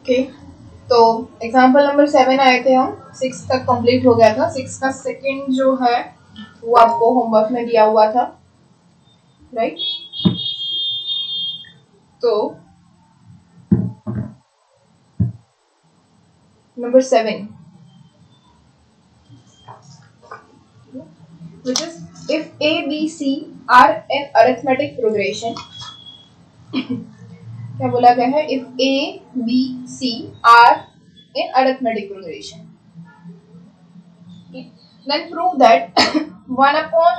Okay, तो example number 7 आए थे हम, 6 तक कंप्लीट हो गया था। 6 का सेकंड जो है वो आपको होमवर्क में दिया हुआ था, राइट? तो number 7, which is if A, B, C are in arithmetic progression. क्या बोला गया है? If A, B, C are in arithmetic progression, then prove that 1 upon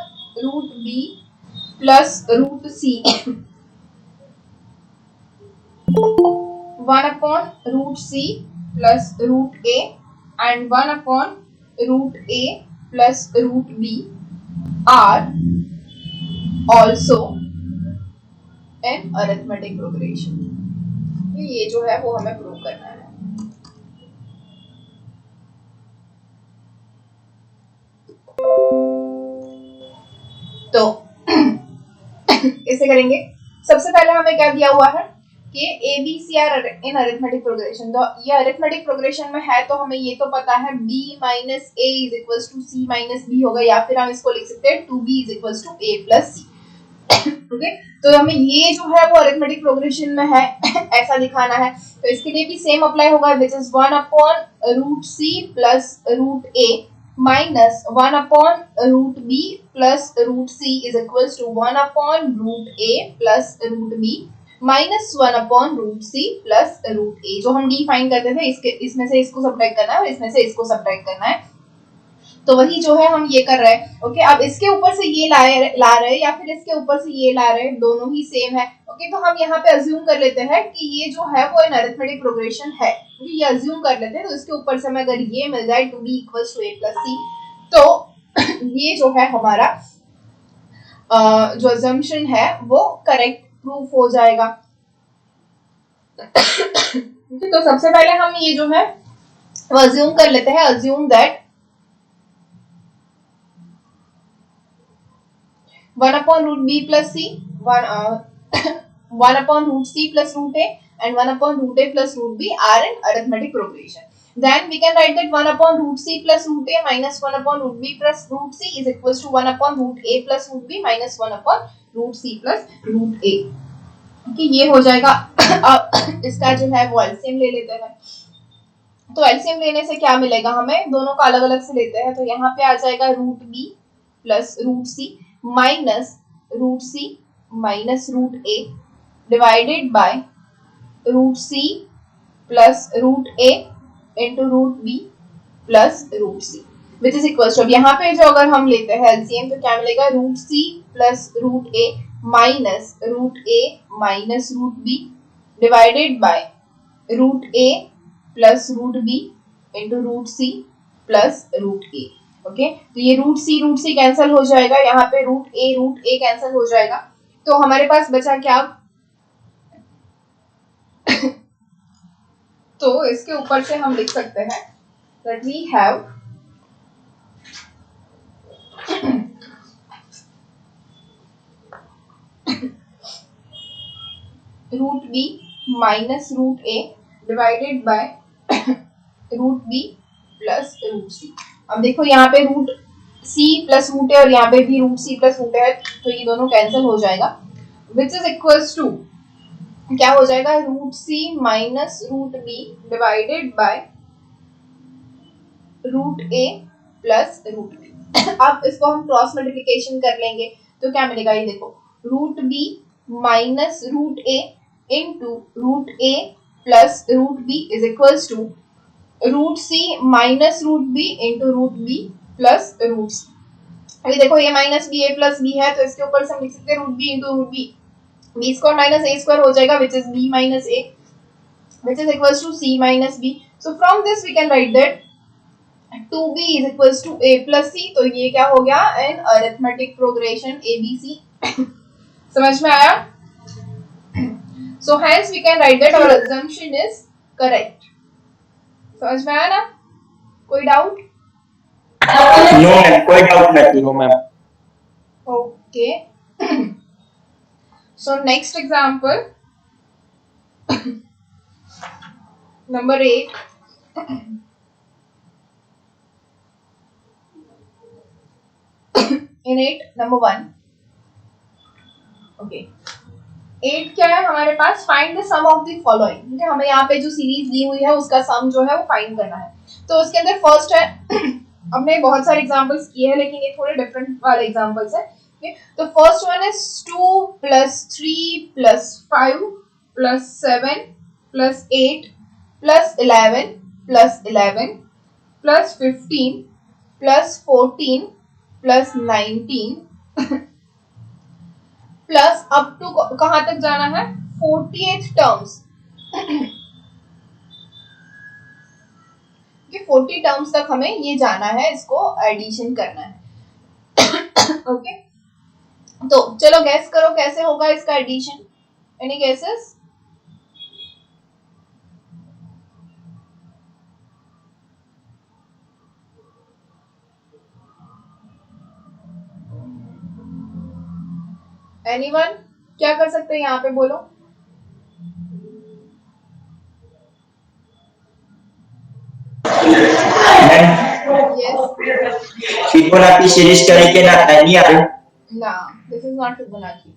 root B plus root C 1 upon root C plus root A and 1 upon root A plus root B are also in arithmetic progression. ये जो है वो हमें prove करना है। तो इसे करेंगे। सबसे पहले हमें क्या दिया हुआ है कि A B C are in arithmetic progression. तो ये अरिथमेटिक प्रोग्रेशन में है तो हमें ये तो पता है b minus A is equals to C minus B होगा, या फिर हम इसको लिख सकते हैं 2b is equals to a plus C. Okay, तो हमें ये जो है वो अरिथमेटिक प्रोग्रेशन में है ऐसा दिखाना है। तो इसके लिए भी सेम अप्लाई होगा, which is 1 upon root C plus root A minus 1 upon root B plus root C is equals to 1 upon root A plus root B minus 1 upon root C plus root A. जो हम D fine करते थे, इसके इसमें से इसको subtract करना है और इसमें से इसको सब्ट्रैक्ट करना है। तो वही जो है हम ये कर रहे हैं। ओके, अब इसके ऊपर से ये ला रहे हैं या फिर इसके ऊपर से ये ला रहे हैं, दोनों ही सेम है। ओके, तो हम यहाँ पे अज्यूम कर लेते हैं कि ये जो है वो इन अरिथमेटिक प्रोग्रेशन है। ये अज्यूम कर लेते हैं। तो इसके ऊपर से हमें अगर ये मिल जाए 2b equals to a plus C, तो ये जो है हमारा जो अजम्पशन है वो करेक्ट प्रूफ हो जाएगा। तो सबसे पहले हम ये जो है वो अज्यूम कर लेते हैं। Assume that 1 upon root b plus c, 1 upon root c plus root a and 1 upon root a plus root b are in arithmetic progression. Then we can write that 1 upon root c plus root a minus 1 upon root b plus root c is equals to 1 upon root a plus root b minus 1 upon root c plus root a. Okay, ये हो जाएगा। अब इसका जो है वो LCM ले लेते हैं। तो एलसीएम लेने से क्या मिलेगा हमें? दोनों का अलग अलग से लेते हैं। तो यहाँ पे आ जाएगा root B plus root C minus root C minus root A divided by root C plus root A into root B plus root C which is equal to, यहाँ पे जो अगर हम लेते हैं एलसीएम तो क्या मिलेगा? Root C plus root A minus root A minus root B divided by root A plus root B into root C plus root A. Okay, तो ये रूट सी कैंसिल हो जाएगा, यहाँ पे रूट ए कैंसिल हो जाएगा। तो हमारे पास बचा क्या? तो इसके ऊपर से हम लिख सकते हैं that we have root B minus root A divided by root B plus root C. अब देखो यहाँ पे रूट सी प्लस रूट है और यहाँ पे भी रूट सी प्लस रूट है, तो ये दोनों कैंसिल हो जाएगा, विच इज इक्वल्स टू क्या हो जाएगा? Root C minus root B divided by root A plus root B. अब इसको हम क्रॉस मल्टीप्लिकेशन कर लेंगे तो क्या मिलेगा? ये देखो, root B minus root A into root A plus root B is equals to root C minus root B into root B plus root C. अभी देखो ये minus B A plus B है, तो इसके ऊपर से हम लिख सकते हैं root B into root B, B square minus A square हो जाएगा which is B minus A which is equals to C minus B. So from this we can write that 2b is equals to a plus c। तो ये क्या हो गया? इन arithmetic progression abc। समझ में आया? So hence we can write that our assumption is correct। समझ में आया ना? कोई डाउट? नो मैम, कोई डाउट नहीं। No ma'am. Okay। So next example number 8, in 8 number 1, okay 8 क्या है हमारे पास, find the sum of the following, ठीक है, हमें यहाँ पे जो सीरीज दी हुई है उसका सम जो है वो फाइंड करना है। तो उसके अंदर फर्स्ट है हमने बहुत सारे एग्जांपल्स किए हैं लेकिन ये थोड़े डिफरेंट वाले एग्जांपल्स है। तो first one is 2 + 3 + 5 + 7 + 8 + 11 + 11 + 15 + 14 + 19 plus up to कहां तक जाना है, 48 टर्म्स, 40 टर्म्स तक हमें ये जाना है, इसको एडिशन करना है। ओके तो चलो गैस करो कैसे होगा इसका एडिशन, एनी गेसेस? एनीवन क्या कर सकते हैं यहाँ पे, बोलो। यस फिबोनाची सीरीज तरीके ना नहीं आ रही ना, this is not Fibonacci.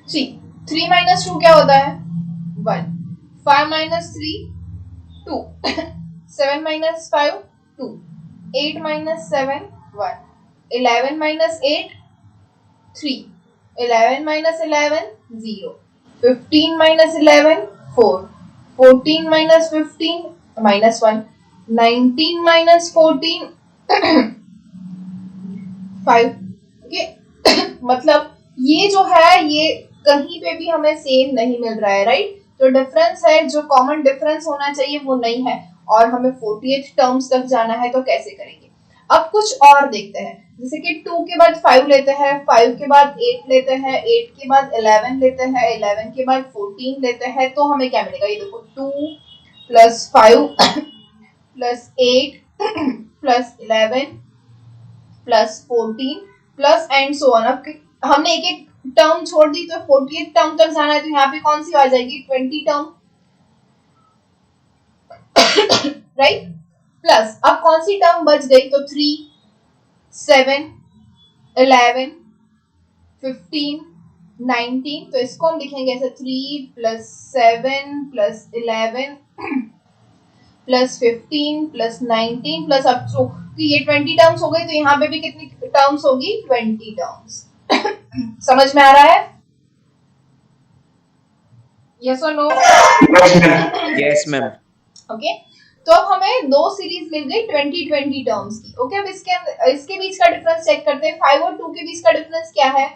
C 3 - 2 क्या होता है, 1, 5 - 3 2, 7 - 5 2, 8 - 7 1, 11 - 8 3, 11 - 11 0, 15 - 11 4, 14 - 15 -1, 19 - 14 5। ओके मतलब ये जो है ये कहीं पे भी हमें सेम नहीं मिल रहा है, राइट। जो डिफरेंस है, जो कॉमन डिफरेंस होना चाहिए वो नहीं है, और हमें 48 टर्म्स तक जाना है, तो कैसे करेंगे। अब कुछ और देखते हैं, जैसे कि 2 के बाद 5 लेते हैं, 5 के बाद 8 लेते हैं, 8 के बाद 11 लेते हैं, 11 के बाद 14 लेते हैं, तो हमें क्या मिलेगा, ये देखो 2 + 5 + 8 + 11 + 14 प्लस एंड सो ऑन। अब हमने एक एक टर्म छोड़ दी, तो 48 टर्म तक जाना है, तो यहाँ पे कौन सी आ जाएगी, 20 टर्म, राइट। प्लस अब कौन सी टर्म बच गई, तो 3 7 11 15 19, तो इसको हम लिखेंगे ऐसे 3 + 7 + 11 + 15 + 19 प्लस अब तो ये 20 टर्म्स हो गई, तो यहाँ पे भी कितनी टर्म्स होगी, 20 टर्म्स। समझ में आ रहा है, यस और नो? Yes ma'am. ओके तो अब हमें दो सीरीज मिल गई 20 टर्म्स की। ओके अब इसके बीच का डिफरेंस चेक करते हैं। 5 और 2 के बीच का डिफरेंस क्या है,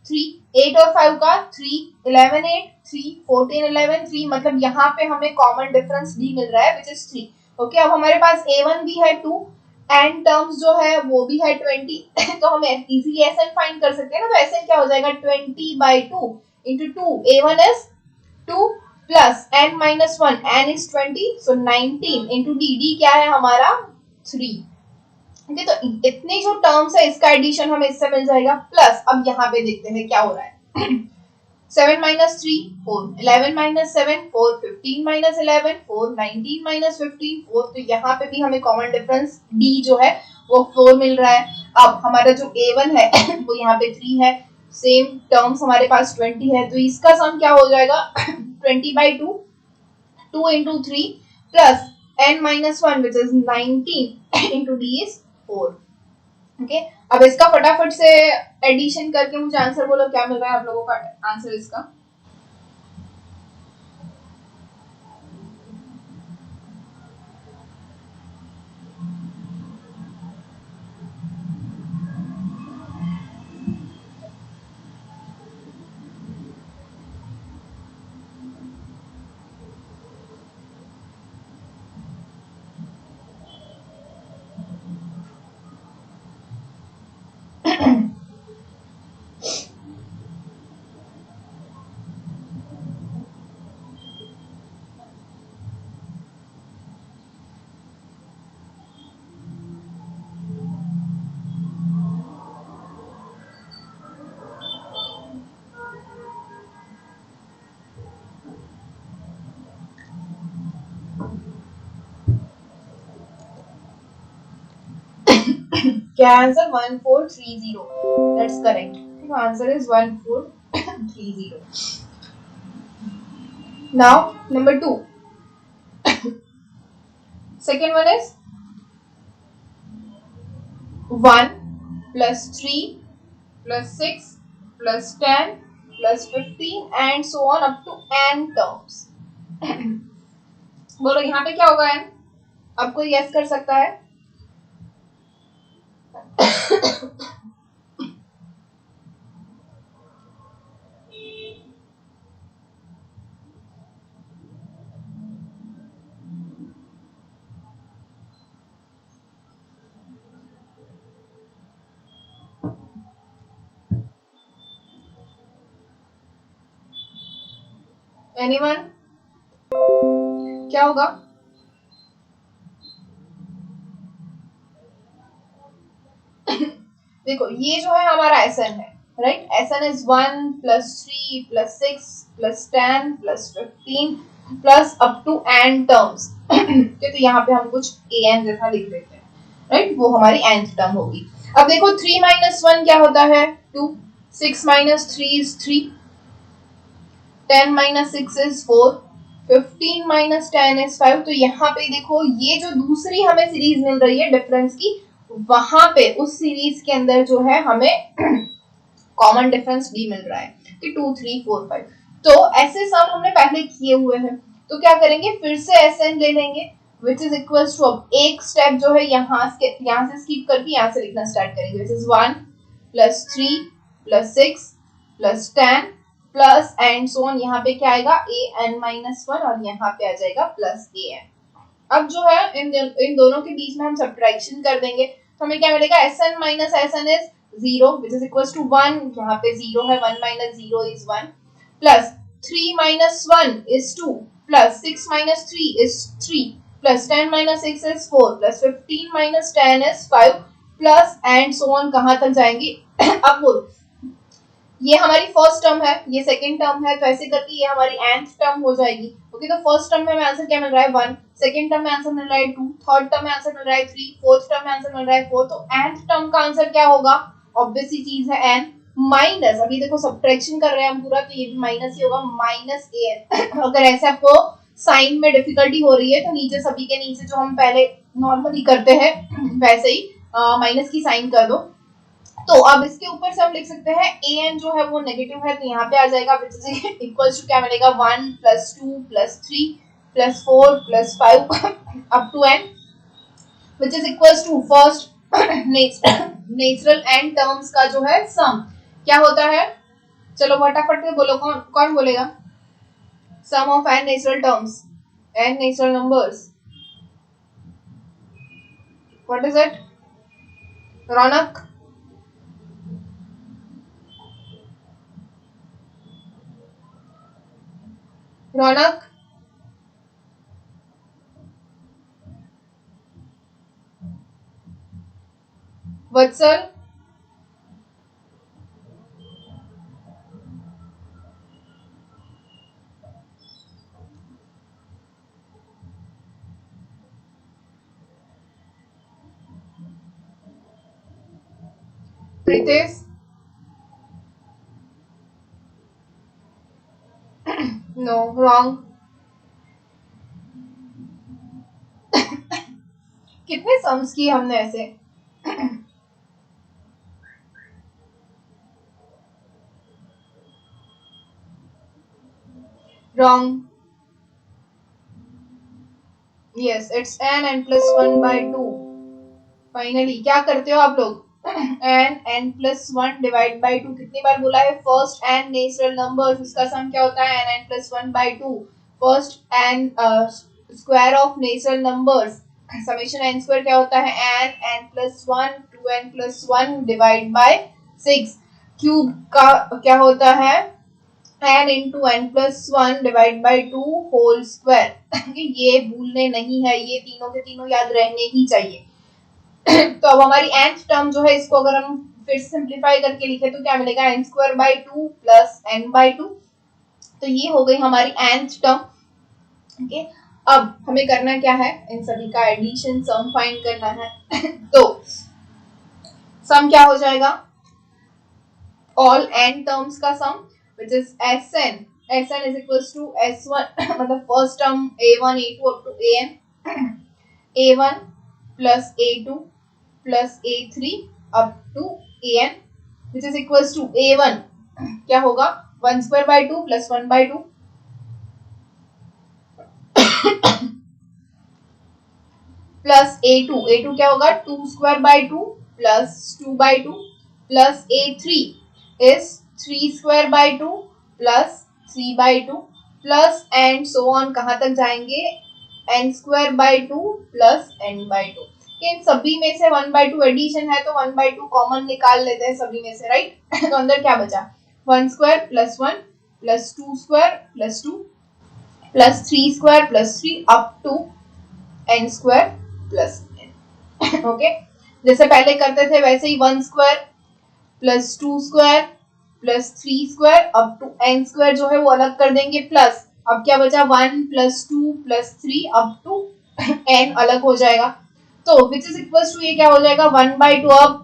3। 8 और 5 का 3, 11 8 3, 14 11 3, मतलब यहाँ पे हमें कॉमन डिफरेंस भी मिल रहा है विच इज 3। ओके अब हमारे पास a1 भी है 2 एंड टर्म्स जो है वो भी है 20 तो हम इजीली SN फाइंड कर सकते हैं ना। तो SN क्या हो जाएगा, 20/2 into 2, a1 is 2 plus n minus 1, n is 20, so 19 into d, d क्या है हमारा 3। ठीक है तो इतनी जो टर्म्स है इसका एडिशन हमें इससे मिल जाएगा। प्लस अब यहाँ पे देखते हैं क्या हो रहा है 7 - 3 4, 11 - 7 4, 15 - 11 4, 19 - 15 4, तो यहाँ पे भी हमें कॉमन डिफरेंस d जो है वो 4 मिल रहा है। अब हमारा जो a1 है वो यहाँ पे 3 है, सेम टर्म्स हमारे पास 20 है, तो इसका सम क्या हो जाएगा 20/2, 2 into 3 plus n minus 1 which is 19 into d is 4। Okay अब इसका फटाफट से एडिशन करके मुझे आंसर बोलो क्या मिल रहा है आप लोगों का आंसर इसका। क्या answer 1430, that's correct, answer is 1430. Now number 2, second one is 1 plus 3 plus 6 plus 10 plus 15 and so on up to n terms. बोलो यहाँ पे क्या होगा n? अब कोई गेस कर सकता है? Anyone? क्या होगा? देखो ये जो है हमारा Sn है, right? Sn is 1 plus 3 plus 6 plus 10 plus 15 plus up to n terms. तो यहाँ पे हम कुछ an जैसा लिख देते हैं, राइट? वो हमारी nth टर्म होगी. अब देखो 3 minus 1 क्या होता है? 2. 6 minus 3 is 3. 10 minus 6 is 4. 15 minus 10 is 5. तो यहाँ पे देखो ये जो दूसरी हमें सीरीज मिल रही है डिफरेंस की, वहां पे उस सीरीज के अंदर जो है हमें कॉमन डिफरेंस डी मिल रहा है कि 2 3 4 5. तो ऐसे सम हमने पहले किए हुए हैं, तो क्या करेंगे, फिर से Sn ले लेंगे which is equals to, अब एक स्टेप जो है यहाँ से स्किप करके यहाँ से लिखना स्टार्ट करेंगे, which is 1 plus 3 plus 6 plus 10 plus and so on. यहाँ पे क्या आएगा, an-1 और यहाँ पे आ जाएगा प्लस an. अब जो है इन दोनों के बीच में हम सब्ट्रैक्शन कर देंगे, तो हमें क्या मिलेगा, Sn minus Sn is 0 which is equals to 1. यहाँ पे 0 है, 1 minus 0 is 1, plus 3 minus 1 is 2, plus 6 minus 3 is 3, plus 10 minus 6 is 4, plus 15 minus 10 is 5, plus and so on. कहाँ तक जाएंगे? अब बोलो, ये हमारी फर्स्ट टर्म है, ये सेकंड टर्म है, तो ऐसे करके ये हमारी nth टर्म हो जाएगी. ओके, तो फर्स्ट टर्म में हमें आंसर क्या मिल रहा है, 1. सेकंड टर्म में आंसर मिल रहा है 2. थर्ड टर्म में आंसर मिल रहा है 3. फोर्थ टर्म में आंसर मिल रहा है 4. तो nth टर्म का आंसर क्या होगा? ऑब्वियस सी चीज है n माइनस, अभी देखो सब्ट्रैक्शन कर रहे हैं हम पूरा, तो ये भी माइनस ही होगा, माइनस an. अगर ऐसे आपको साइन में डिफिकल्टी हो रही है तो नीचे सभी के नीचे जो हम पहले नॉर्मली करते हैं वैसे ही माइनस की साइन कर दो. तो अब इसके ऊपर से हम लिख सकते हैं an जो है वो नेगेटिव है, तो यहाँ पे आ जाएगा which is equals to क्या मिलेगा, 1 plus 2 plus 3 plus 4 plus 5 up to n which is equals to first natural n terms का जो है सम क्या होता है. चलो फटाफट से बोलो, कौन कौन बोलेगा? Sum of n natural terms, n natural numbers, what is it? Raunak, Raunak, Vatsal, Pritesh, no wrong. कितने सम्स किए हमने ऐसे? Wrong. Yes, it's n plus 1 by 2. Finally क्या करते हो आप लोग? n plus 1 डिवाइड by 2 कितनी बार बोला है? फर्स्ट n नेचुरल नंबर्स, उसका सम क्या होता है? n plus 1 by 2. First n square of natural numbers, summation n square क्या होता है? n plus 1 2n plus 1 divide by 6. Cube का क्या होता है? n into n plus 1 divide by 2 whole square. ये भूलने नहीं है, ये तीनों के तीनों याद रहने ही चाहिए. तो अब हमारी nth टर्म जो है, इसको अगर हम फिर सिंप्लीफाई करके लिखे तो क्या मिलेगा, n square by 2 plus n by 2. तो ये हो गई हमारी nth टर्म. ओके, अब हमें करना क्या है, इन सभी का एडिशन सम फाइंड करना है. तो सम क्या हो जाएगा, ऑल n टर्म्स का sum which is Sn is equals to S1 मतलब first term A1 A2 up to AN A1 plus A2 plus A3 up to AN which is equals to A1 क्या होगा 1 square by 2 plus 1 by 2 plus A2 क्या होगा 2 square by 2 plus 2 by 2 plus A3 is 3 square by 2 plus 3 by 2 plus and so on कहाँ तक जाएंगे n square by 2 plus n by 2। इन सभी में से 1 बाय 2 एडिशन है तो 1 बाय 2 कॉमन निकाल लेते हैं सभी में से, राइट। तो अंदर क्या बचा 1 square plus 1 plus 2 square plus 2 plus 3 square plus 3 up to n square plus n। Okay, जैसे पहले करते थे वैसे ही 1 square plus 2 square plus 3 square up to n square जो है वो अलग कर देंगे प्लस, अब क्या बचा 1 plus 2 plus 3 up to n अलग हो जाएगा। तो विच इज इक्वल्स टू ये क्या हो जाएगा 1 बाई 2। अब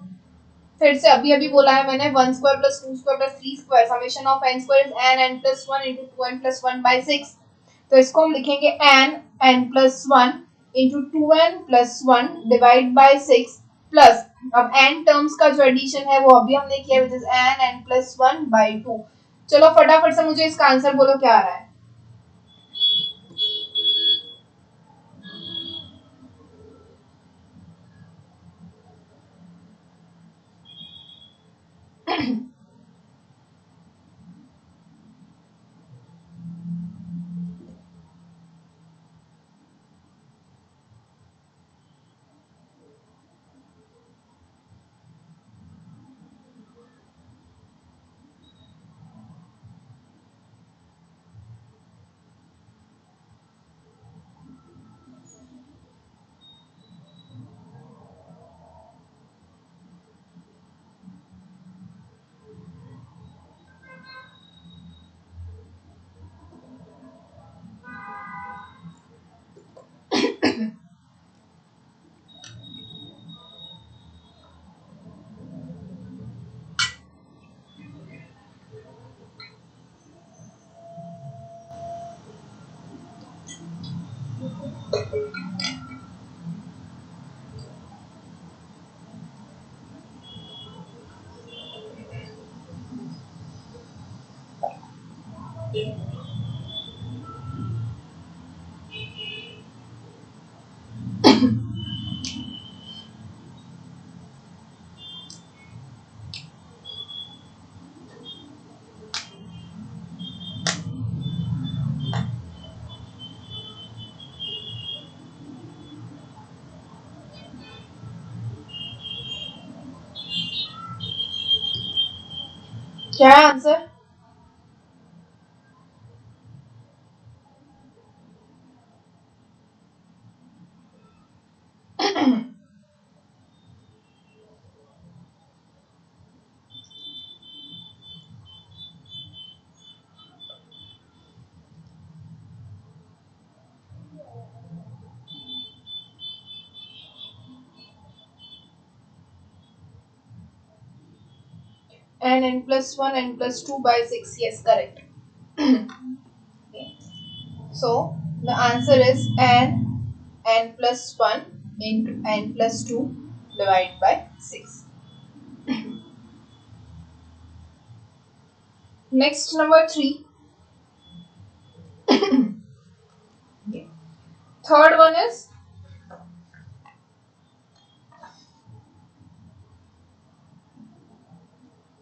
फिर से अभी बोला है मैंने 1 square plus 2 square plus 3 square summation of n square is n plus 1 into 2n plus 1 by 6। तो इसको हम लिखेंगे n plus 1 into 2n plus 1 divide by 6 plus, अब n टर्म्स का जो एडिशन है वो अभी हमने किया which is n plus 1 by 2। चलो फटाफट से मुझे इसका आंसर बोलो क्या आ रहा है। क्या है answer? n plus 1 n plus 2 by 6, yes, correct। Okay. So the answer is n plus 1 into n plus 2 divided by 6। Next, number 3। Okay. Third one is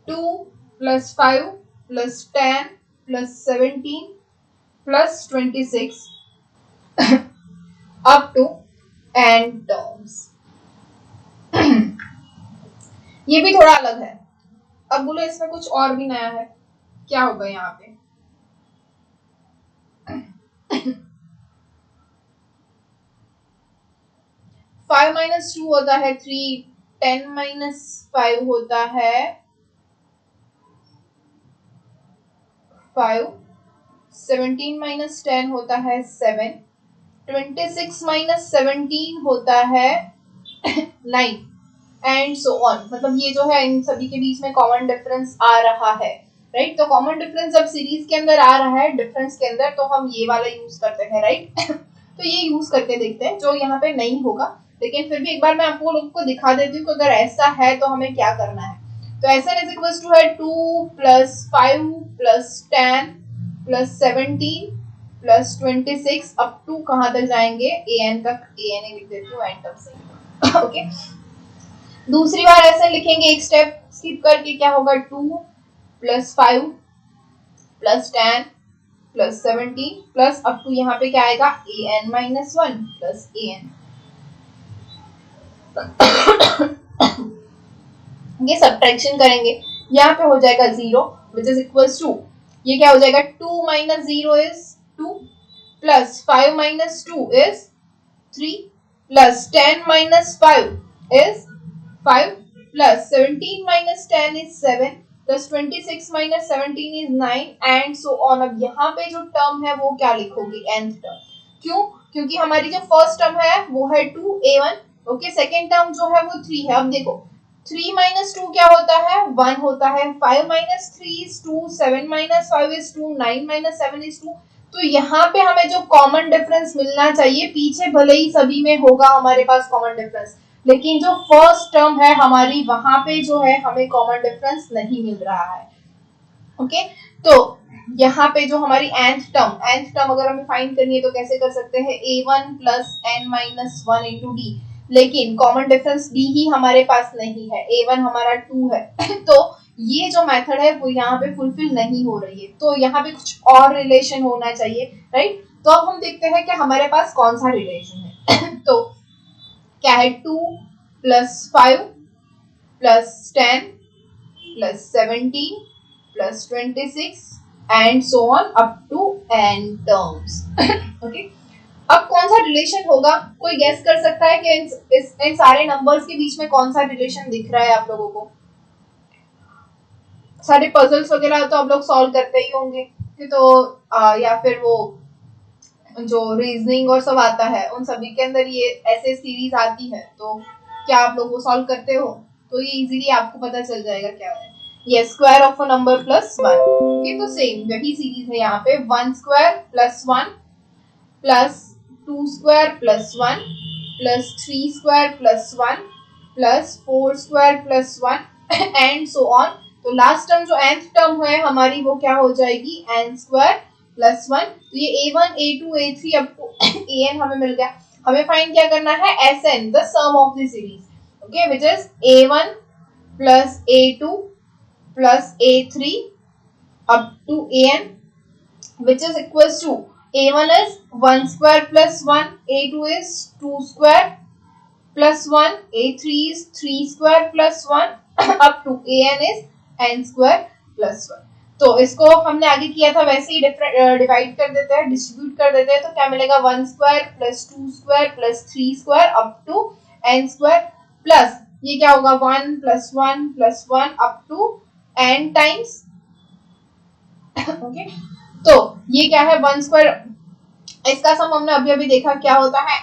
2 plus 5 plus 10 plus 17 plus 26 up to n terms। ये भी थोड़ा अलग है। अब बोलो इसमें कुछ और भी नया है, क्या होगा यहाँ पे? फाइव माइनस 2 होता है 3, 10 माइनस 5 होता है 5, 17 माइनस 10 होता है 7, 26 माइनस 17 होता है 9। एंड सो ऑन, मतलब ये जो है इन सभी के बीच में कॉमन डिफरेंस आ रहा है, राइट। तो कॉमन डिफरेंस जब सीरीज के अंदर आ रहा है डिफरेंस के अंदर, तो हम ये वाला यूज करते हैं, राइट। तो ये यूज करके देखते हैं, जो यहाँ पे नहीं होगा, लेकिन फिर भी एक बार मैं आपको लोग को दिखा देती हूँ कि अगर ऐसा है तो हमें क्या करना है। तो ऐसा इज इक्वल टू है 2 + 5 + 10 + 17 + 26 अप टू कहाँ तक जाएंगे, an तक। an ही लिख देती हूँ, n तक से। ओके, दूसरी बार ऐसे लिखेंगे, एक स्टेप स्किप करके, क्या होगा 2 + 5 + 10 + 17 प्लस अप टू यहाँ पे क्या आएगा an - 1 + an। ये सब्ट्रैक्शन करेंगे, यहाँ पे हो जाएगा 0 विच इज इक्वल्स टू, ये क्या हो जाएगा 2 - 0 is 2 + 5 - 2 is 3 + 10 - 5 is 5 + 17 - 10 is 7 + 26 - 17 is 9 and so on. अब यहाँ पे जो टर्म है वो क्या लिखोगे, nth टर्म। क्यों? क्योंकि हमारी जो फर्स्ट टर्म है वो है 2a1, ओके। सेकेंड टर्म जो है वो 3 है। अब देखो 3 - 2 क्या होता है, 1 होता है। 5 - 3 is 2, 7 - 5 is 2, 9 - 7 is 2। तो यहाँ पे हमें जो कॉमन डिफरेंस मिलना चाहिए, पीछे भले ही सभी में होगा हमारे पास कॉमन डिफरेंस, लेकिन जो फर्स्ट टर्म है हमारी, वहां पे जो है हमें कॉमन डिफरेंस नहीं मिल रहा है, ओके। तो यहाँ पे जो हमारी nth टर्म अगर हमें फाइंड करनी है तो कैसे कर सकते हैं, a1 + n - 1 × d, लेकिन कॉमन डिफरेंस d ही हमारे पास नहीं है, a1 हमारा 2 है। तो ये जो मेथड है वो यहाँ पे फुलफिल नहीं हो रही है, तो यहाँ पे कुछ और रिलेशन होना चाहिए, राइट। तो अब हम देखते हैं कि हमारे पास कौन सा रिलेशन है। तो क्या है 2 + 5 + 10 + 17 + 26 and so on up to n terms। Okay, अब कौन सा रिलेशन होगा, कोई गेस कर सकता है कि इन सारे नंबर्स के बीच में कौन सा रिलेशन दिख रहा है आप लोगों को। सारे पजल्स वगैरह तो आप लोग सॉल्व करते ही होंगे, तो या फिर वो जो रीजनिंग और सब आता है उन सभी के अंदर ये ऐसे सीरीज आती है, तो क्या आप लोग वो सॉल्व करते हो, तो ये इजीली आपको पता चल जाएगा क्या है। ये square of a number plus 1, ये तो सेम वही सीरीज है यहाँ पे, 1 square plus 1 plus 2 square plus 1 plus 3 square plus 1 plus 4 square plus 1 and so on. तो लास्ट टर्म जो nth टर्म है हमारी वो क्या हो जाएगी, n स्क्वायर प्लस 1। तो ये a1 a2 a3 up to an हमें मिल गया। हमें फाइंड क्या करना है, sn the sum of the series, okay, which is a1 plus a2 plus a3 up to an, which is equals to a1 is 1 square plus 1, a2 is 2 square plus 1, a3 is 3 square plus 1 up to an is n square plus 1। तो इसको हमने आगे किया था वैसे ही divide कर देते हैं, डिस्ट्रीब्यूट कर देते हैं, तो क्या मिलेगा 1 square plus 2 square plus 3 square up to n square plus ये क्या होगा 1 + 1 + 1 up to n times, okay. तो ये क्या है 1 स्क्वायर, इसका सम हमने अभी अभी देखा क्या होता है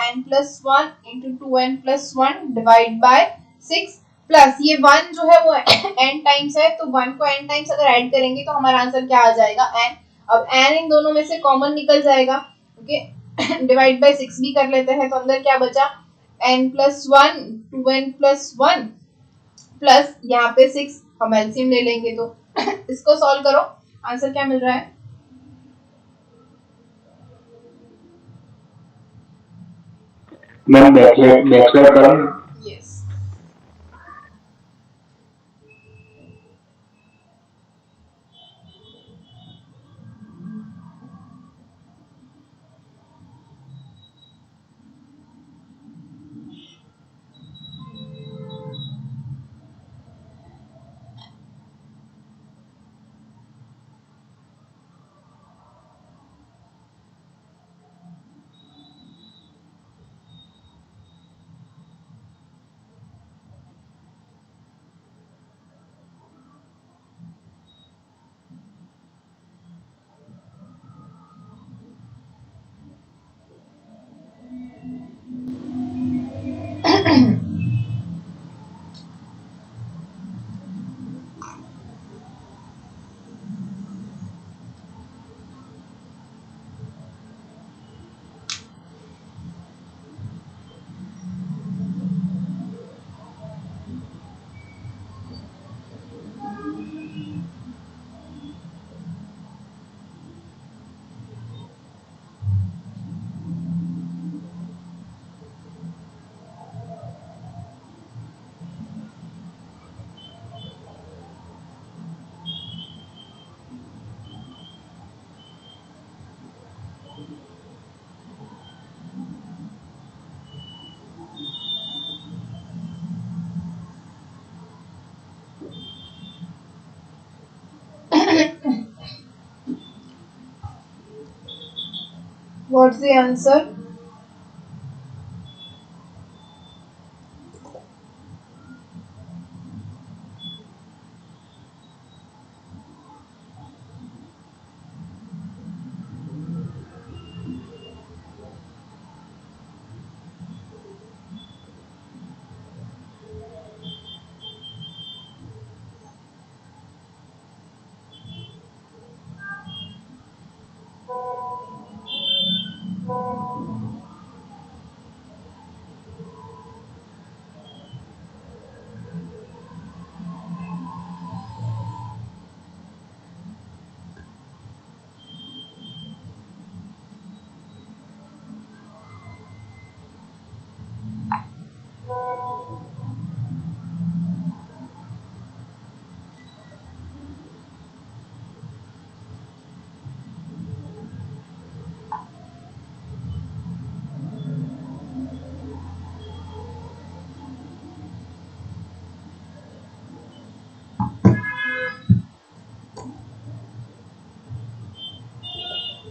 n + 1 × 2n + 1 divide bye 6 plus ये 1 जो है वो n टाइम्स है, तो 1 को n टाइम्स अगर ऐड करेंगे तो हमारा आंसर क्या आ जाएगा n। अब n इन दोनों में से कॉमन निकल जाएगा, ओके। डिवाइड बाय 6 भी कर लेते हैं, तो अंदर क्या बचा n + 1 2n + 1 प्लस यहाँ पे 6, हम एलसीएम ले लेंगे तो इसको सॉल्व करो, आंसर क्या मिल रहा है, मैम बैकस्लैश करो। Yes. What's the answer?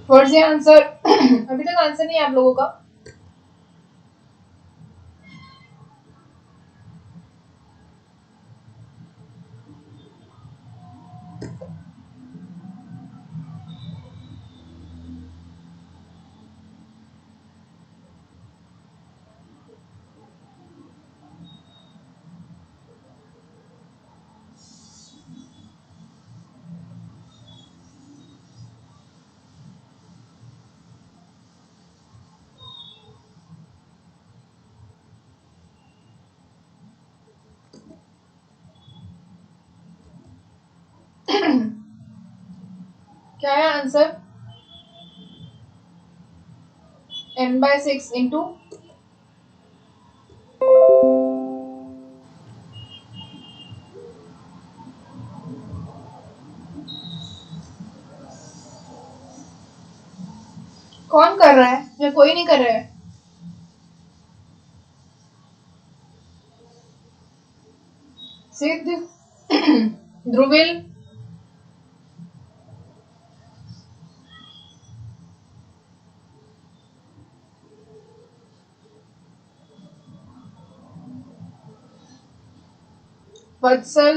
What's the answer? अभी तक आंसर नहीं है आप लोगों का. क्या है आंसर? n/6 into कौन कर रहा है या कोई नहीं कर रहा है? सिद्ध, ध्रुविल, वत्सल,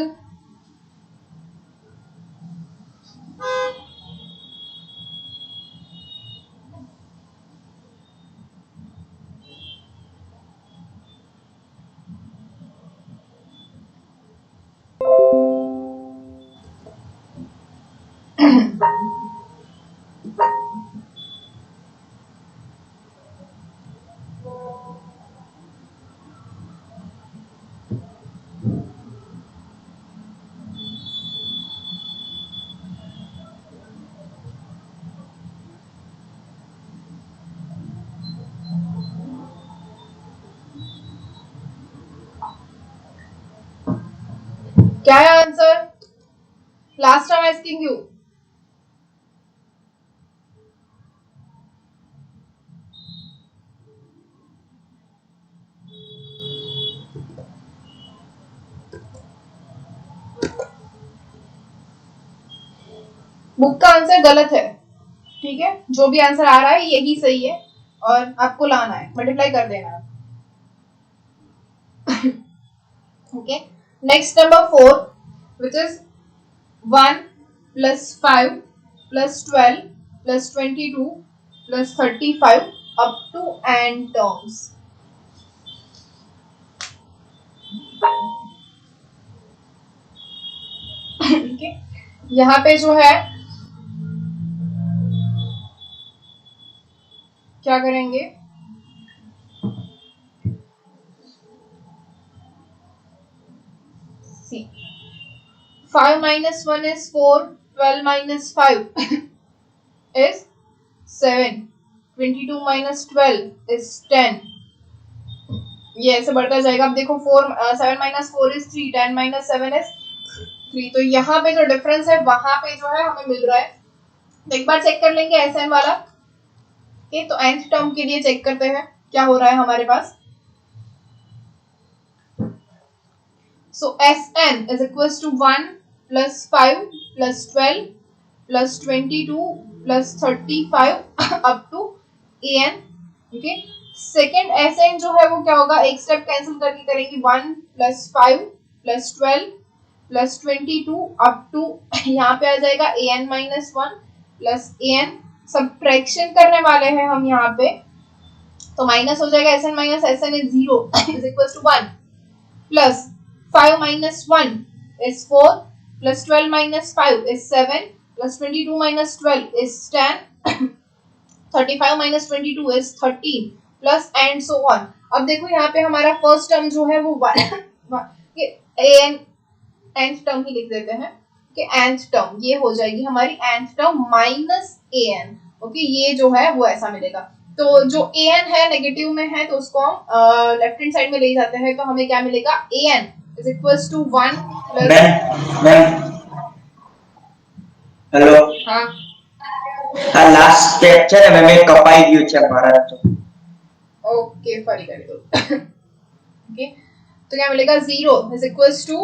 क्या है answer? Last time asking you. Book का आंसर गलत है. ठीक है, जो भी आंसर आ रहा है यही सही है और आपको लाना है, मल्टीप्लाई कर देना है. Okay, next number 4, which is 1 plus 5 plus 12 plus 22 plus 35 up to n terms. Okay, यहाँ पे जो है क्या करेंगे? See, 5 minus 1 is 4, 12 minus 5 is 7, 22 minus 12 is 10. ये ऐसे बढ़ता जाएगा. अब देखो 7 minus 4 is 3, 10 minus 7 is 3. तो यहाँ पे जो डिफरेंस है वहां पे जो है हमें मिल रहा है. तो एक बार चेक कर लेंगे Sn वाला. तो nth टर्म के लिए चेक करते हैं क्या हो रहा है हमारे पास. So Sn is equals to 1 plus 5 plus 12 plus 22 plus 35 up to an, okay. Second Sn जो है वो क्या होगा, एक स्टेप कैंसिल करके करेंगे, 1 plus 5 plus 12 plus 22 up to यहाँ पे आ जाएगा an minus 1 plus an, subtraction करने वाले हैं हम यहाँ पे, तो माइनस हो जाएगा Sn minus Sn is 0 is equal to 1 plus 5 minus 1 is 4 plus 12 minus 5 is 7 plus 22 minus 12 is 10 35 minus 22 is 13 plus and so on। अब देखो यहाँ पे हमारा फर्स्ट टर्म जो है वो an nth टर्म ही लिख देते हैं कि nth टर्म ये हो जाएगी हमारी nth term minus an, okay. ये जो है वो ऐसा मिलेगा। तो जो an है नेगेटिव में है तो उसको हम लेफ्ट हैंड साइड में ले जाते हैं, तो हमें क्या मिलेगा, an is equals to 1 plus ma'am hello हाँ આ લાસ્ટ સ્ટેપ છે ને મેં કપાઈ ગયું છે મારા તો ओके फरी कर दो ओके। तो क्या मिलेगा, 0 is equals to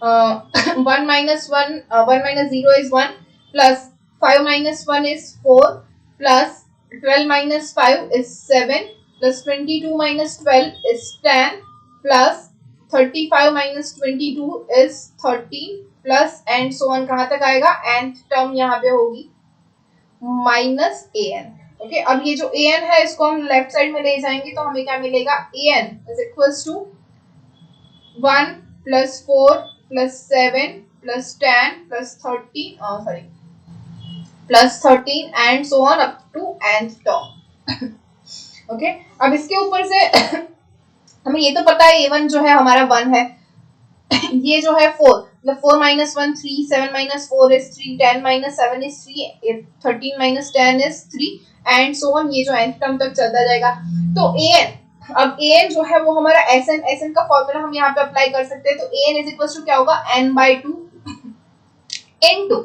1 minus 1 1 minus 0 is 1 plus 5 minus 1 is 4 plus 12 minus 5 is 7 plus 22 minus 12 is 10 plus 35 minus 22 is 13 plus and so on। कहाँ तक आएगा, nth टर्म यहाँ पे होगी माइनस an, ओके। अब ये जो an है इसको हम लेफ्ट साइड में ले जाएंगे, तो हमें क्या मिलेगा, an is equals to 1 plus 4 plus 7 plus 10 plus 13 plus 13 and so on up to nth term, okay. अब इसके ऊपर से हमें ये तो पता है a1 जो है हमारा 1 है, ये जो है 4, मतलब 4 minus 1 3, 7 minus 4 is 3, 10 minus 7 is 3, 13 minus 10 is 3 and so on। ये जो nth टर्म तक चलता जाएगा। तो an, अब an जो है वो हमारा Sn का फॉर्मूला हम यहाँ पे अप्लाई कर सकते हैं, तो an is equals to क्या होगा, n by 2 into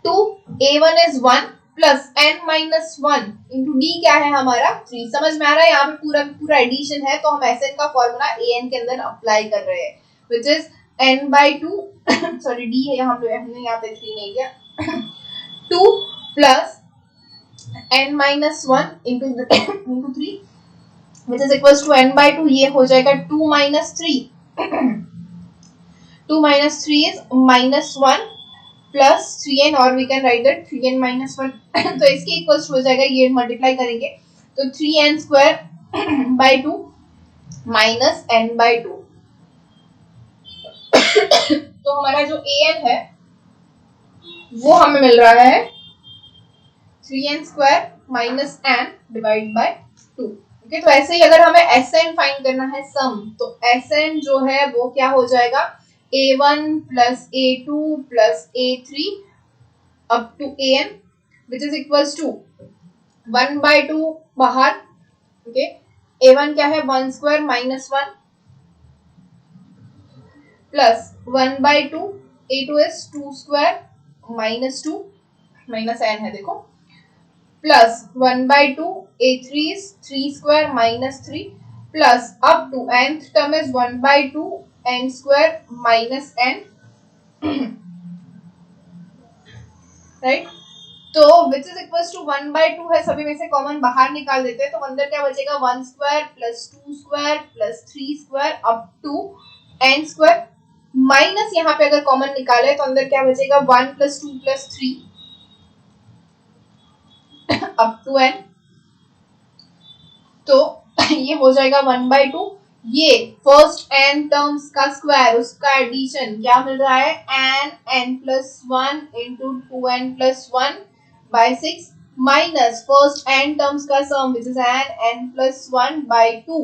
2 a1 is 1 plus n minus 1 into d क्या है हमारा 3। समझ में आ रहा है, यहाँ पे पूरा पूरा एडिशन है, तो हम Sn का फॉर्मूला an के अंदर अप्लाई कर रहे हैं, which is n by 2 sorry d है यहाँ पे, हमने यहाँ पे 3 नहीं किया 2 plus n minus 1 into 3 which is equals to n by 2, ये हो जाएगा 2 minus 3 2 minus 3 is minus 1 plus 3n और we can write that 3n minus 1 तो इसके इक्वल्स हो जाएगा, ये मल्टीप्लाई करेंगे तो 3n square by 2 minus n by 2 तो हमारा जो an है वो हमें मिल रहा है 3n square minus n divide by 2, okay. तो ऐसे ही अगर हमें Sn फाइंड करना है सम, तो Sn जो है वो क्या हो जाएगा, a1 plus a2 plus a3 up to an which is equals to 1 by 2 बाहर, ओके। a1 क्या है, 1 square minus 1 plus 1 by 2 a2 is 2 square minus 2 minus n है देखो, plus 1 by 2 a3 is 3 square minus 3 plus up to nth term is 1 by 2 n square minus n, right. तो which is equals to 1 by 2 है, सभी में से common बाहर निकाल देते हैं, तो अंदर क्या बचेगा, 1 square plus 2 square plus 3 square up to n square minus यहाँ पे अगर कॉमन निकाले तो अंदर क्या बचेगा, 1 plus 2 plus 3 up to n। तो ये हो जाएगा 1 by 2, ये फर्स्ट n टर्म्स का स्क्वायर, उसका एडिशन क्या मिल रहा है, n plus 1 into 2n plus 1 by 6 minus first n terms का sum which is n plus 1 by 2।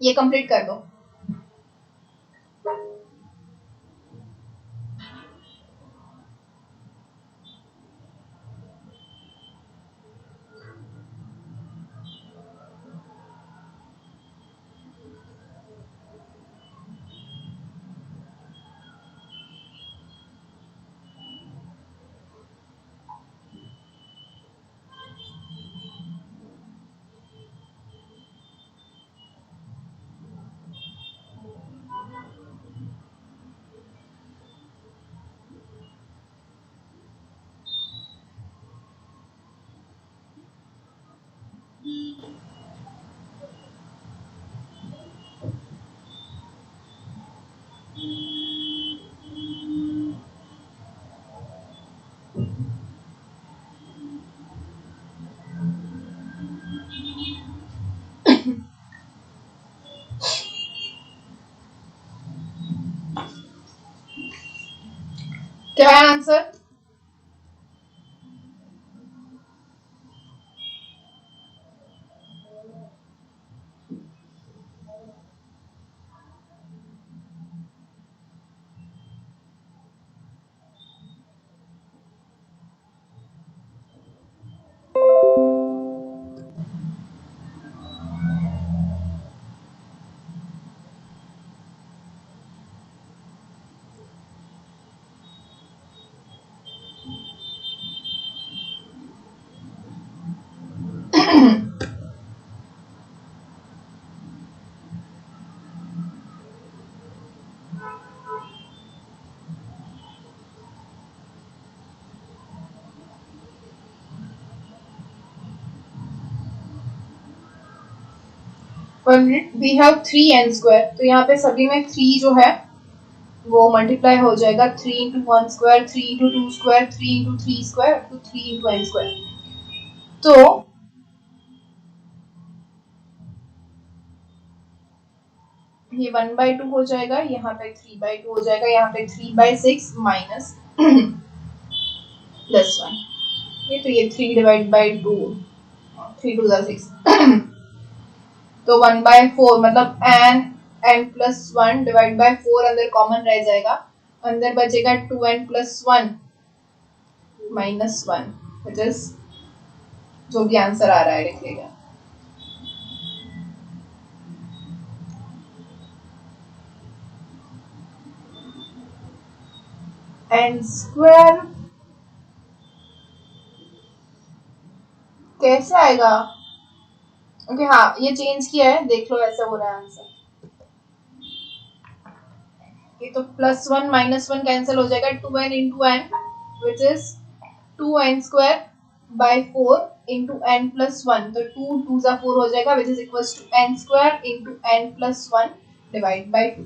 ये कंप्लीट कर दो। क्या है आंसर? वी हैव 3n², तो यहाँ पे सभी में 3 जो है वो मल्टीप्लाई हो जाएगा, 3 इंटू 1², 3 इंटू 2², 3 इंटू 3² तो 3 इंटू n²। तो ये 1/2 हो जाएगा, यहाँ पे 3/2 हो जाएगा, यहाँ पे 3/6 माइनस +1, ये तो ये 3/2, 3 2 6 तो 1/4 मतलब n+1 डिवाइड बाय 4 अंदर कॉमन रह जाएगा, अंदर बचेगा 2n+1 -1 विच इज जो भी आंसर आ रहा है लिख लेगा। n² कैसे आएगा? ओके हाँ, ये चेंज किया है, देख लो ऐसा हो रहा है आंसर। ये तो +1 -1 कैंसिल हो जाएगा, 2n into n which is 2n² by 4 into n+1, तो 2 2 4 हो जाएगा which is equals to n² into n+1 divide by 2।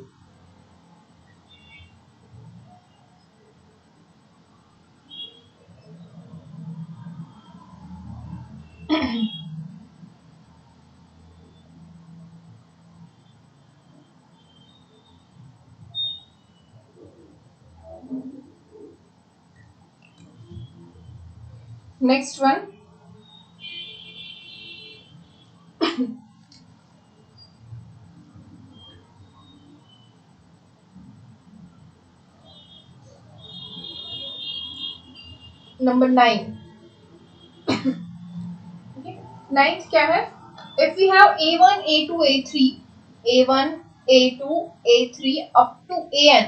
Next one, number 9। Ninth क्या है? If we have a1 a2 a3 a1 a2 a3 up to an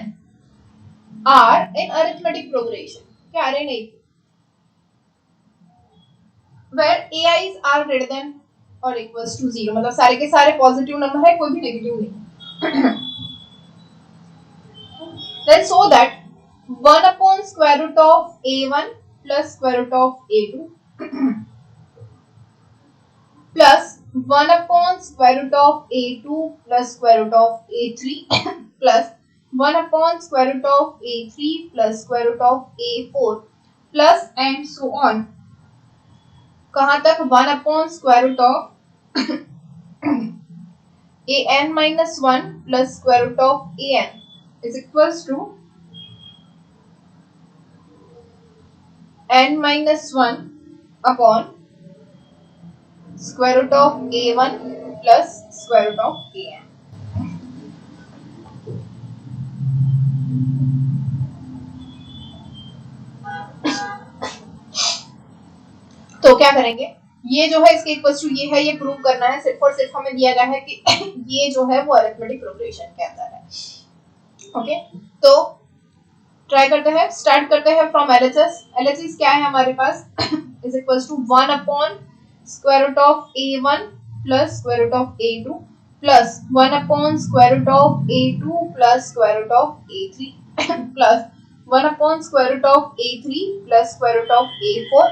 are in arithmetic progression, क्या are in a2 where ai's are greater than or equals to 0, मतलब सारे के सारे positive number है, कोई भी नेगेटिव नहीं। Then so that 1 upon square root of a1 plus square root of a2 plus 1 upon square root of a2 plus square root of a3 plus 1 upon square root of a3 plus square root of a4 plus and so on। कहाँ तक? 1 upon square root of an minus 1 plus square root of an is equals to n minus 1 upon square root of a1 plus square root of an। तो क्या करेंगे? ये जो है इसके equals to ये है, ये प्रूव करना है, सिर्फ और सिर्फ हमें दिया गया है कि ये जो है वो अरिथमेटिक प्रोग्रेशन के अंदर है। ओके, तो ट्राई करते हैं, स्टार्ट करते हैं फ्रॉम एलएचएस। एलएचएस क्या है हमारे पास? Is equals to 1 upon square root of a1 plus square root of a2 plus 1 upon square root of a2 plus square root of a3 plus 1 upon square root of a3 plus square root of a4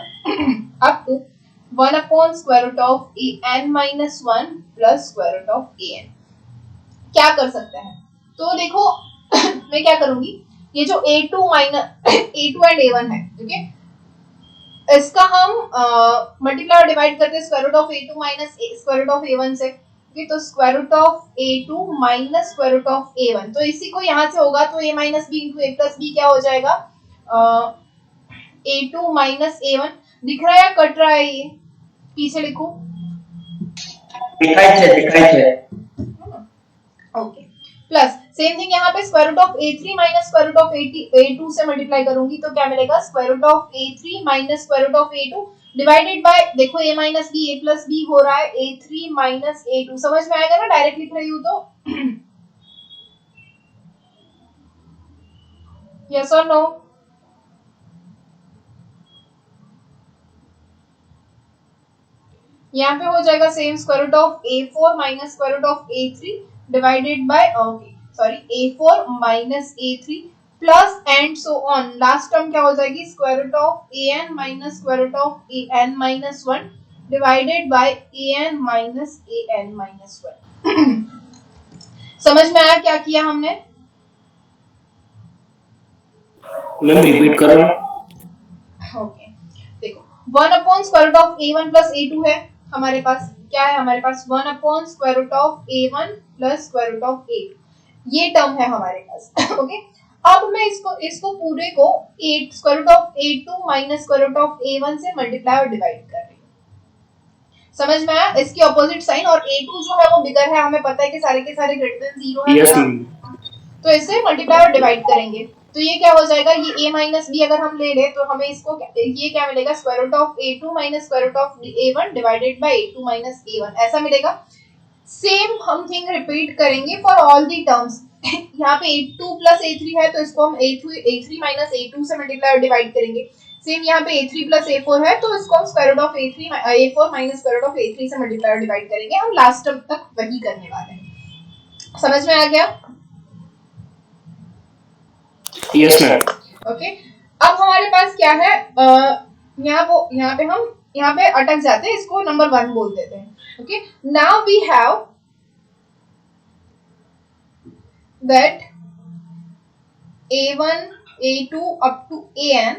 up to 1 upon square root of an minus 1 plus square root of an। क्या कर सकते हैं? तो देखो मैं क्या करूंगी, ये जो a2 एंड a1 है, ओके, इसका हम मल्टीप्लाई और डिवाइड करते हैं square root of a2 minus square root of a1 से, तो square root of a2 minus square root of a1, तो इसी को यहाँ से होगा तो a minus B into A plus B क्या हो जाएगा? A2 माइनस A1 दिख रहा है या कट रहा है? ये पीछे लिखो। दिखाई छे। ओके, प्लस सेम थिंग यहाँ पे square root of A3 minus square root of A2 से मल्टीप्लाई करूंगी तो क्या मिलेगा? Square root of A3 minus square root of A2 divided by, देखो A minus B A plus B हो रहा है, A3 माइनस A2। समझ में आएगा ना डायरेक्ट लिख रही हूँ तो? यस और नो? यहाँ पे हो जाएगा same square root of A4 minus square root of A3 divided by, okay sorry, A4 minus A3 plus and so on. Last term क्या हो जाएगी? Square root of AN minus square root of AN minus 1 divided by AN minus AN minus 1। समझ में आया क्या किया हमने? Ma'am repeat करो। ओके, देखो 1 upon square root of A1 plus A2 है हमारे पास। क्या है हमारे पास? 1 upon square root of A1 plus square root of A2, ये टर्म है हमारे पास। ओके, अब मैं इसको पूरे को square root of A2 minus square root of A1 से मल्टीप्लाई और डिवाइड कर रही हूँ। समझ में आया? इसकी ऑपोजिट साइन, और A2 जो है वो बिगर है, हमें पता है कि सारे के सारे ग्रेटर देन 0 है। यस तो इससे मल्टीप्लाई और डिवाइड करेंगे तो ये क्या हो जाएगा? ये A माइनस बी अगर हम ले ले तो हमें इसको ये क्या मिलेगा? Square root of A2 minus square root of A1 divided by A2 minus A1, ऐसा मिलेगा। सेम हम थिंग रिपीट करेंगे फॉर ऑल दी टर्म्स। यहाँ पे A2 प्लस A3 है तो इसको हम A3 माइनस A2 से मल्टीप्लाई और डिवाइड करेंगे। सेम यहाँ पे A3 प्लस A4 है तो इसको हम square root of A4 minus square root of A3 से मल्टीप्लाई और डिवाइड करेंगे। हम लास्ट टर्म तक वही करने वाले हैं। समझ में आ गया? Yes ma'am. ओके, अब हमारे पास क्या है? यहाँ पे अटक जाते हैं, इसको नंबर 1 बोल देते हैं। Okay, now we have that A1 A2 up to AN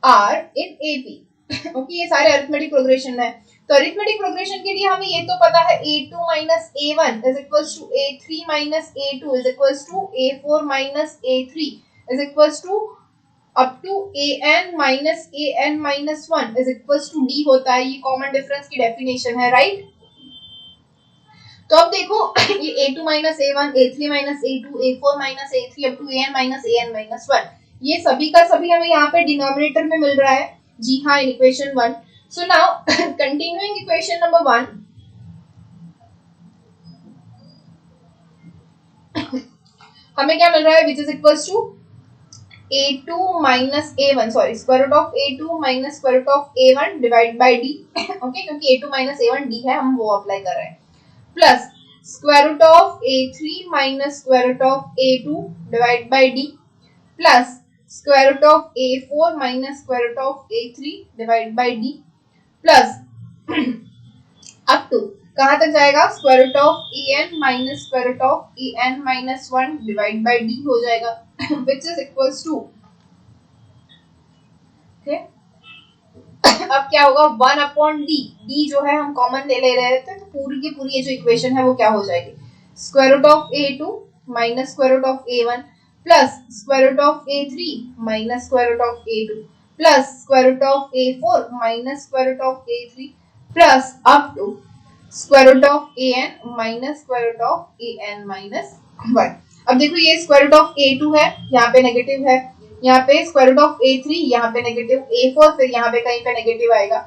are in AP। Okay, ये सारे अरिथमेटिक प्रोग्रेशन है। तो अरिथमेटिक प्रोग्रेशन के लिए हमें ये तो पता है A2 minus A1 is equals to A3 minus A2 is equals to A4 minus A3 is equals to up to AN minus 1 is equals to D होता है। ये कॉमन डिफरेंस की डेफिनेशन है, राइट? तो अब देखो, ये A2 minus A1, A3 minus A2, A4 minus A3 up to AN minus 1, ये सभी का सभी हमें यहाँ पे डिनोमिनेटर में मिल रहा है। जी हाँ, in equation 1। So now continuing equation number 1, हमें क्या मिल रहा है? Which is equals to A2 minus A1, sorry, square root of A2 minus square root of A1 divide by D। Okay, क्योंकि A2 माइनस A1 D है, हम वो apply कर रहे हैं। Plus square root of A3 minus square root of A2 divide by D plus square root of A4 minus square root of A3 divide by D plus up to कहाँ तक जाएगा? Square root of AN minus square root of AN minus 1 divide by D हो जाएगा, which is equals to, okay? अब क्या होगा? 1 upon D, D जो है हम कॉमन ले रहे थे, तो पूरी की पूरी ये जो इक्वेशन है वो क्या हो जाएगी? Square root of A2 minus square root of A1 plus square root of A3 minus square root of A2 plus square root of A4 minus square root of A3 plus up to square root of AN minus square root of AN minus 1। अब देखो, ये square root of A2 है, यहाँ पे negative है, यहाँ पे square root of A3, यहाँ पे नेगेटिव, A4 फिर यहाँ पे कहीं पे नेगेटिव आएगा।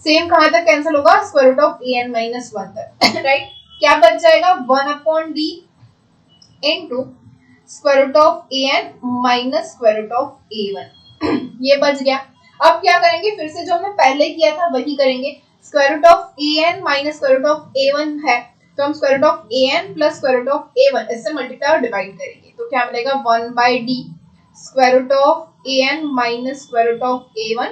सेम कहाँ तक कैंसिल होगा? Square root of AN minus 1 तक, राइट? क्या बच जाएगा? 1 upon D into square root of AN minus square root of A1। ये बच गया। अब क्या करेंगे? फिर से जो हमने पहले किया था वही करेंगे। Square root of AN minus square root of A1 है, तो हम square root of AN plus square root of A1 इससे मल्टीप्लाई और डिवाइड करेंगे, तो क्या मिलेगा? 1 by D square root of AN minus square root of A1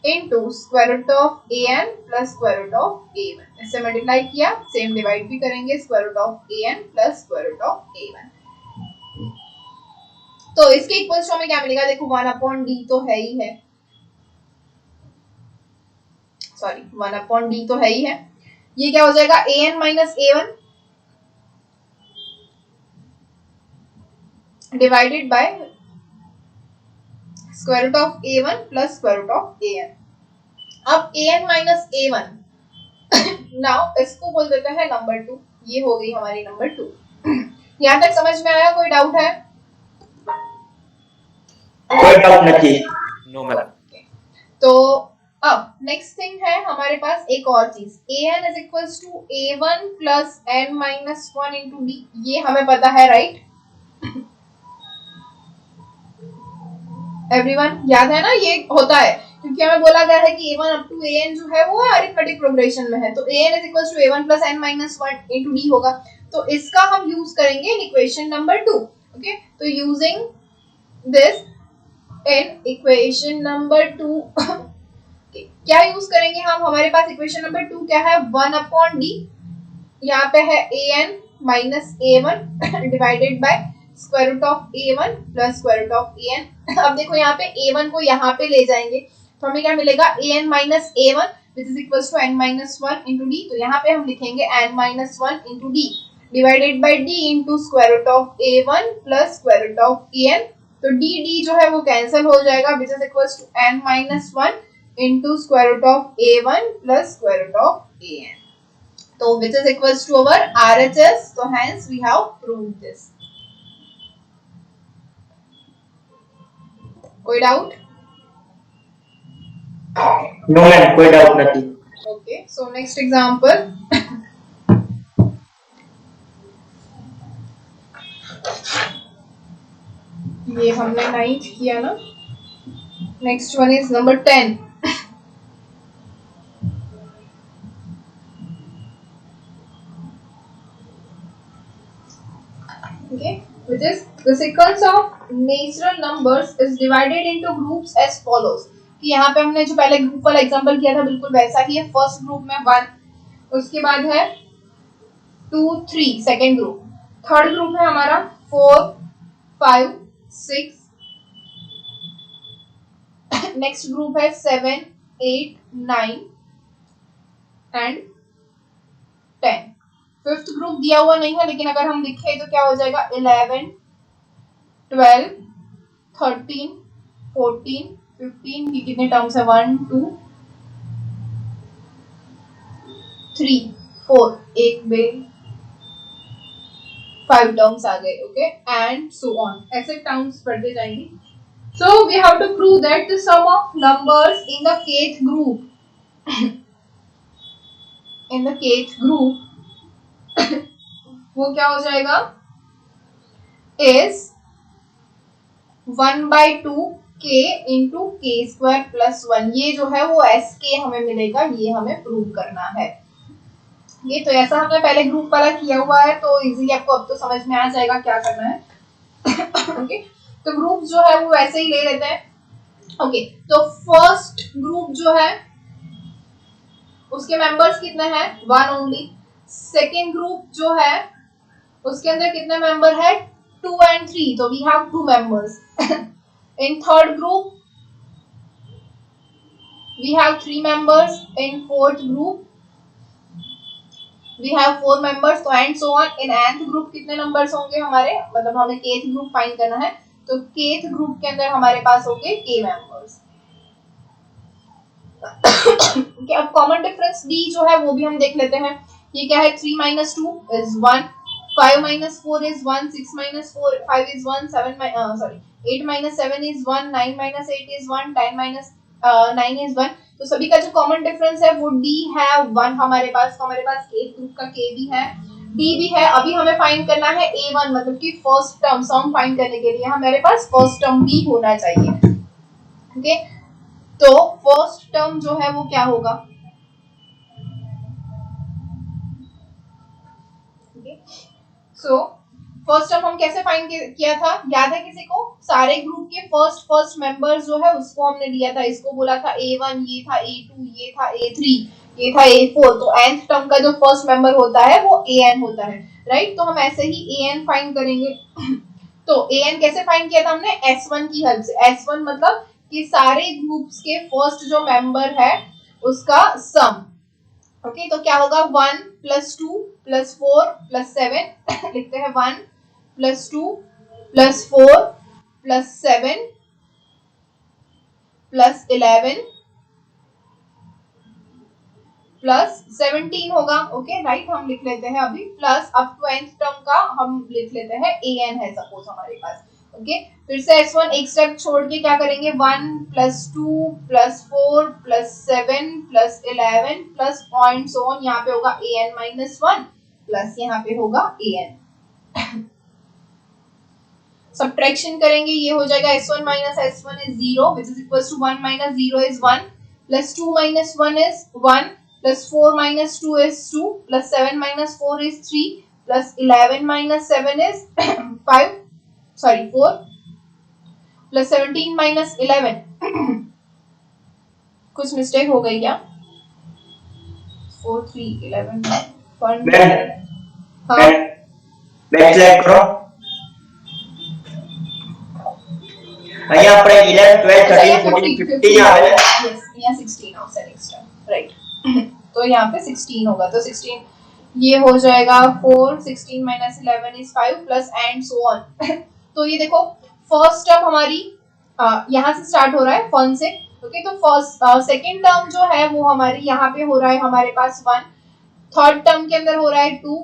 into square root of AN plus square root of A1, इससे multiply किया, same divide भी करेंगे, square root of AN plus square root of A1। तो इसके equals हमें क्या मिलेगा? देखो, 1 अपॉन D तो है ही है, सॉरी 1 अपॉन D तो है ही है। ये क्या हो जाएगा? AN minus A1 divided by square root of a1 plus square root of an। अब an माइनस a1 नाउ इसको बोल देते हैं नंबर 2। ये हो गई हमारी नंबर 2। यहाँ तक समझ में आया? कोई डाउट है? कोई डाउट नहीं। No, ma'am. तो अब नेक्स्ट थिंग है हमारे पास एक और चीज, an is equals to a1 plus n minus 1 into d। ये हमें पता है, राइट? एवरीवन याद है ना? ये होता है क्योंकि हमें बोला गया है कि a1 अप टू an जो है वो अरिथमेटिक प्रोग्रेशन में है, तो an is equals to a1 plus n minus 1 into d होगा। तो इसका हम यूज करेंगे इन इक्वेशन नंबर 2। ओके, तो using this in equation number 2 क्या यूज करेंगे हम? हमारे पास इक्वेशन नंबर 2 क्या है? 1 अपॉन डी, यहाँ पे है an minus a1 divided by square root of a1 plus square root of an। अब देखो यहाँ पे a1 को यहाँ पे ले जाएंगे तो हमें क्या मिलेगा? an minus a1 which is equals to n minus 1 into D. तो यहाँ पे हम लिखेंगे n minus 1 into D divided by d into square root of a1 plus square root of an। तो d जो है वो कैंसिल हो जाएगा, which is equals to n minus 1 into square root of a1 plus square root of an. So which is equals to our RHS. So hence we have proved this. कोई doubt? No ma'am, कोई doubt नहीं। Okay, so next example. ये हमने 9th किया ना? Next one is number 10. Okay, which is the sequence of natural numbers is divided into groups as follows। कि यहाँ पे हमने जो पहले ग्रुप वाला एग्जांपल किया था बिल्कुल वैसा ही है। फर्स्ट ग्रुप में 1, उसके बाद है 2 3 सेकेंड ग्रुप, थर्ड ग्रुप है हमारा 4 5 6, नेक्स्ट ग्रुप है 7 8 9 एंड 10। फिफ्थ ग्रुप दिया हुआ नहीं है, लेकिन अगर हम लिखे तो क्या हो जाएगा? 11 12 13 14 15 की कितने टर्म्स है? 1 2 3 4, एक बे 5 टर्म्स आ गए। ओके, एंड सो ऑन, ऐसे टर्म्स पढ़ते जाएंगे। So we have to prove that the sum of numbers in the kth group in the kth group वो क्या हो जाएगा? Is 1/2 k into k square plus 1। ये जो है वो sk हमें मिलेगा, ये हमें प्रूव करना है। ये तो ऐसा हमने पहले ग्रुप वाला किया हुआ है, तो इजीली आपको अब तो समझ में आ जाएगा क्या करना है। ओके, तो ग्रुप जो है वो ऐसे ही ले लेते हैं। ओके, तो फर्स्ट ग्रुप जो है उसके मेंबर्स कितने हैं? 1 ओनली। सेकेंड ग्रुप जो है उसके अंदर कितने मेंबर है? 2 and 3, तो we have 2 members. In third group we have 3 members. In fourth group we have 4 members, तो and so on. In nth group कितने नंबर्स होंगे हमारे? मतलब हमें kth ग्रुप फाइंड करना है, तो kth ग्रुप के अंदर हमारे पास होंगे k मेंबर्स। ओके, अब कॉमन डिफरेंस d जो है वो भी हम देख लेते हैं। ये क्या है? 3 minus 2 is 1, 5 minus 4 is 1, 6 minus 4 5 is 1, 8 minus 7 is 1, 9 minus 8 is 1, 10 minus 9 is 1। तो सभी का जो कॉमन डिफरेंस है वो d है 1 हमारे पास। तो हमारे पास k ग्रुप का k भी है, d भी है। अभी हमें फाइंड करना है a1, मतलब कि फर्स्ट टर्म। सम फाइंड करने के लिए हमारे पास फर्स्ट टर्म भी होना चाहिए। ओके, तो फर्स्ट टर्म जो है वो क्या होगा? सो फर्स्ट टर्म हम कैसे फाइंड किया था? याद है किसी को? सारे ग्रुप के फर्स्ट मेंबर जो है उसको हमने लिया था, इसको बोला था a1, ये था a2, ये था a3, ये था a4। तो nth टर्म का जो फर्स्ट मेंबर होता है वो an होता है, राइट? तो हम ऐसे ही an फाइंड करेंगे। तो an कैसे फाइंड किया था हमने? s1 की हेल्प से। s1 मतलब कि सारे ग्रुप्स के फर्स्ट जो मेंबर है उसका सम। ओके, तो क्या होगा? 1 + 2 + 4 + 7 लिखते हैं। 1 + 2 + 4 + 7 प्लस 11 प्लस 17 होगा। ओके राइट, हम लिख लेते हैं अभी plus up to nth term का हम लिख लेते हैं an है सपोज हमारे पास। ओके फिर से s1 एक स्टेप छोड़ के क्या करेंगे 1 plus 2 plus 4 plus 7 plus 11 plus point so on, यहाँ पे होगा an माइनस 1 प्लस यहाँ पे होगा an। सब्ट्रैक्शन करेंगे, ये हो जाएगा s1 minus s1 is 0 which is equal to 1 minus 0 is 1 plus 2 minus 1 is 1 plus 4 minus 2 is 2 plus 7 minus 4 is 3 plus 11 minus 7 is 4 plus 17 minus 11 कुछ मिस्टेक हो गई क्या? 4 3 11 हाँ बैकस्लैश करो। અહીંયા આપણે 11 12 13 14 15 આવે છે। यस यहाँ 16 आवશે नेक्स्ट टाइम राइट। तो यहाँ पे 16 होगा, तो 16 ये हो जाएगा 4 16 minus 11 is 5 plus and so on. तो ये देखो फर्स्ट टर्म हमारी यहाँ से स्टार्ट हो रहा है 1 से। ओके तो फर्स्ट सेकंड टर्म जो है वो हमारी यहाँ पे हो रहा है हमारे पास 1, थर्ड टर्म के अंदर हो रहा है 2,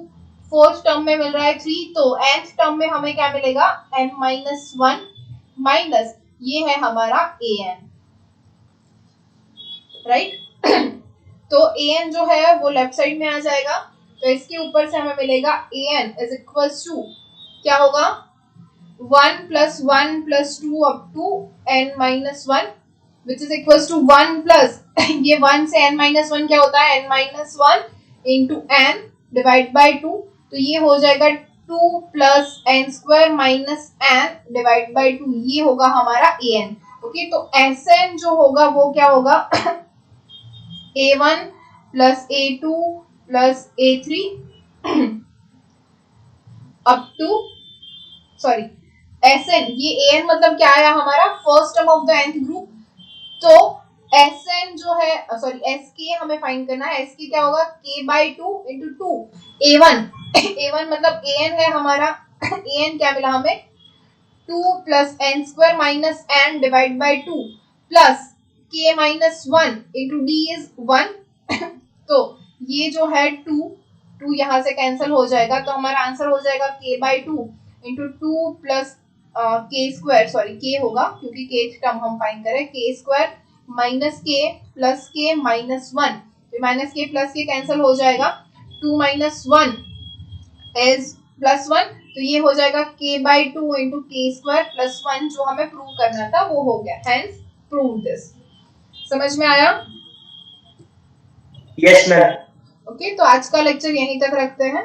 फोर्थ टर्म में मिल रहा है 3, तो nth टर्म में हमें क्या मिलेगा n माइनस 1 माइनस ये है हमारा an राइट। तो an जो है वो लेफ्ट साइड में आ जाएगा, तो इसके ऊपर से हमें मिलेगा an इज इक्वल्स टू क्या होगा 1 plus 1 plus 2 up to n minus 1 which is equals to 1 plus ये 1 से n माइनस 1 क्या होता है n minus 1 into n divide by 2, तो ये हो जाएगा 2 plus N square minus N divide by 2, ये होगा हमारा an। ओके तो Sn जो होगा वो क्या होगा a1 plus a2 plus a3 up to sorry Sn, ये an मतलब क्या आया हमारा first term of the nth group, तो Sn जो है सॉरी Sk हमें फाइंड करना है, Sk क्या होगा k by 2 into 2 a1 a1 मतलब an है हमारा an क्या मिला हमें 2 plus N square minus N divide by 2 plus k minus 1 into d is 1 तो ये जो है 2 यहाँ से कैंसिल हो जाएगा, तो हमारा आंसर हो जाएगा k by 2 into 2 plus k square sorry k होगा क्योंकि k टर्म हम फाइंड करें k square minus k plus k minus 1, तो minus k plus k cancel हो जाएगा, 2 माइनस 1 इज प्लस 1, तो ये हो जाएगा k by 2 into k square plus 1 जो हमें प्रूव करना था वो हो गया, हेंस प्रूव दिस। समझ में आया? Yes ma'am. ओके तो आज का लेक्चर यहीं तक रखते हैं।